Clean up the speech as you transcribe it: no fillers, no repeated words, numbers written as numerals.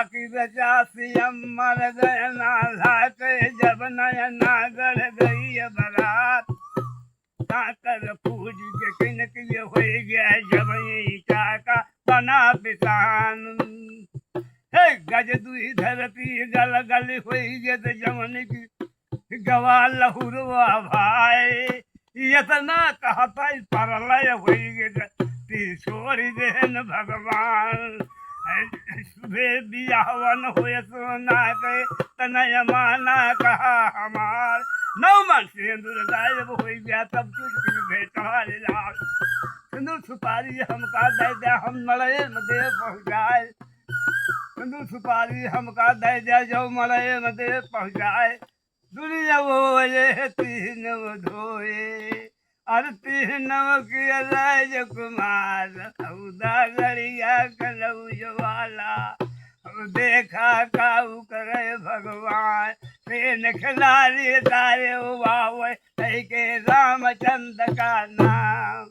बाकी बचा सियम मर गए नाला के जब नयना गढ़ गई बारात ताकर पूज के किनक ये हो गया जब ईटा का बना पिसान हे गज दुई धरती गल गल हो गए जमन की गवा लहुरवा भाई इतना कहता परलय हो गए छोड़ देन भगवान सुबह बियाहवन हुए सोना गए तनय माना कहा हमार नौ मन सिंदूर गायब हो गया तब तुझ भेटा लाल सिंदूर सुपारी हमका दे दे हम मलय में दे पहुँचाए सिंदूर सुपारी हमका दे दे जो मलय में दे पहुँचाए दुनिया वो ये तीन धोए आरती नव की राज कुमार उदा गड़िया कलौजवाला देखा काऊ करे भगवान प्रेम खिलाड़ी तारे वावे के रामचंद्र का नाम।